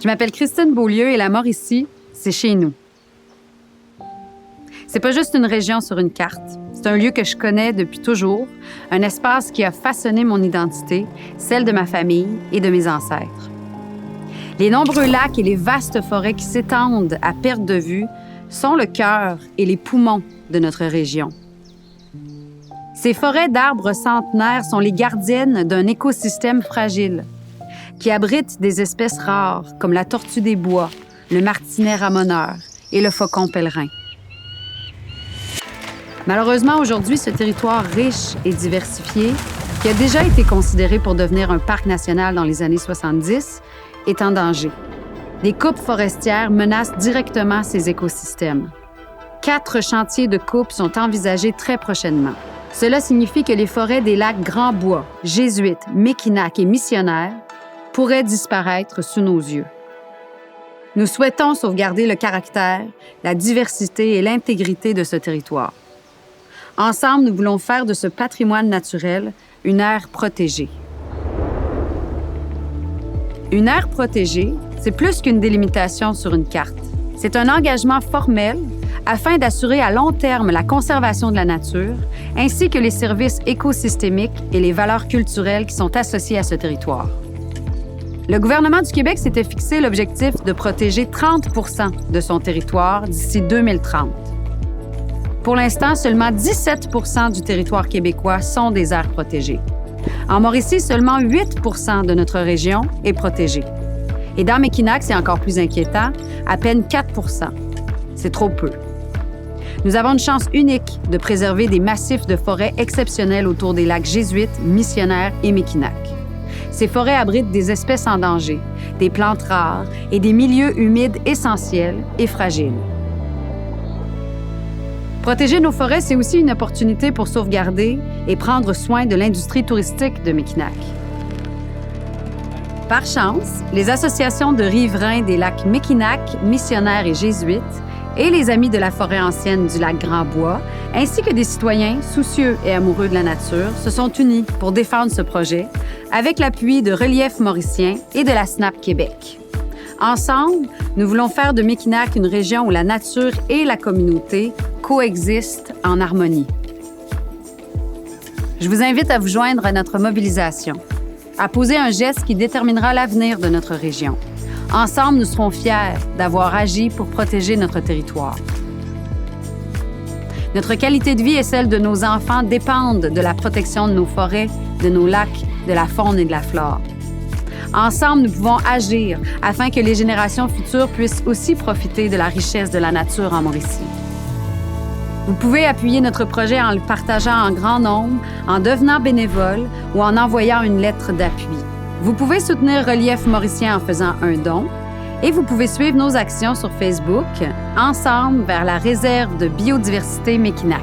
Je m'appelle Christine Beaulieu et la Mauricie, c'est chez nous. C'est pas juste une région sur une carte. C'est un lieu que je connais depuis toujours, un espace qui a façonné mon identité, celle de ma famille et de mes ancêtres. Les nombreux lacs et les vastes forêts qui s'étendent à perte de vue sont le cœur et les poumons de notre région. Ces forêts d'arbres centenaires sont les gardiennes d'un écosystème fragile qui abrite des espèces rares comme la tortue des bois, le martinet ramoneur et le faucon pèlerin. Malheureusement, aujourd'hui, ce territoire riche et diversifié, qui a déjà été considéré pour devenir un parc national dans les années 70, est en danger. Des coupes forestières menacent directement ces écosystèmes. 4 chantiers de coupe sont envisagés très prochainement. Cela signifie que les forêts des lacs Grand-Bois, Jésuite, Mekinac et Missionnaire pourraient disparaître sous nos yeux. Nous souhaitons sauvegarder le caractère, la diversité et l'intégrité de ce territoire. Ensemble, nous voulons faire de ce patrimoine naturel une aire protégée. Une aire protégée, c'est plus qu'une délimitation sur une carte. C'est un engagement formel afin d'assurer à long terme la conservation de la nature, ainsi que les services écosystémiques et les valeurs culturelles qui sont associées à ce territoire. Le gouvernement du Québec s'était fixé l'objectif de protéger 30 % de son territoire d'ici 2030. Pour l'instant, seulement 17 % du territoire québécois sont des aires protégées. En Mauricie, seulement 8 % de notre région est protégée. Et dans Mekinac, c'est encore plus inquiétant, à peine 4 %. C'est trop peu. Nous avons une chance unique de préserver des massifs de forêts exceptionnels autour des lacs Jésuite, Missionnaire et Mekinac. Ces forêts abritent des espèces en danger, des plantes rares et des milieux humides essentiels et fragiles. Protéger nos forêts, c'est aussi une opportunité pour sauvegarder et prendre soin de l'industrie touristique de Mekinac. Par chance, les associations de riverains des lacs Mekinac, Missionnaire et Jésuite et les Amis de la forêt ancienne du lac Grand-Bois, ainsi que des citoyens soucieux et amoureux de la nature, se sont unis pour défendre ce projet avec l'appui de Relief Mauricien et de la SNAP Québec. Ensemble, nous voulons faire de Mekinac une région où la nature et la communauté coexistent en harmonie. Je vous invite à vous joindre à notre mobilisation, à poser un geste qui déterminera l'avenir de notre région. Ensemble, nous serons fiers d'avoir agi pour protéger notre territoire. Notre qualité de vie et celle de nos enfants dépendent de la protection de nos forêts, de nos lacs, de la faune et de la flore. Ensemble, nous pouvons agir afin que les générations futures puissent aussi profiter de la richesse de la nature en Mauricie. Vous pouvez appuyer notre projet en le partageant en grand nombre, en devenant bénévole ou en envoyant une lettre d'appui. Vous pouvez soutenir Relief Mauricien en faisant un don et vous pouvez suivre nos actions sur Facebook, Ensemble vers la réserve de biodiversité Mekinac.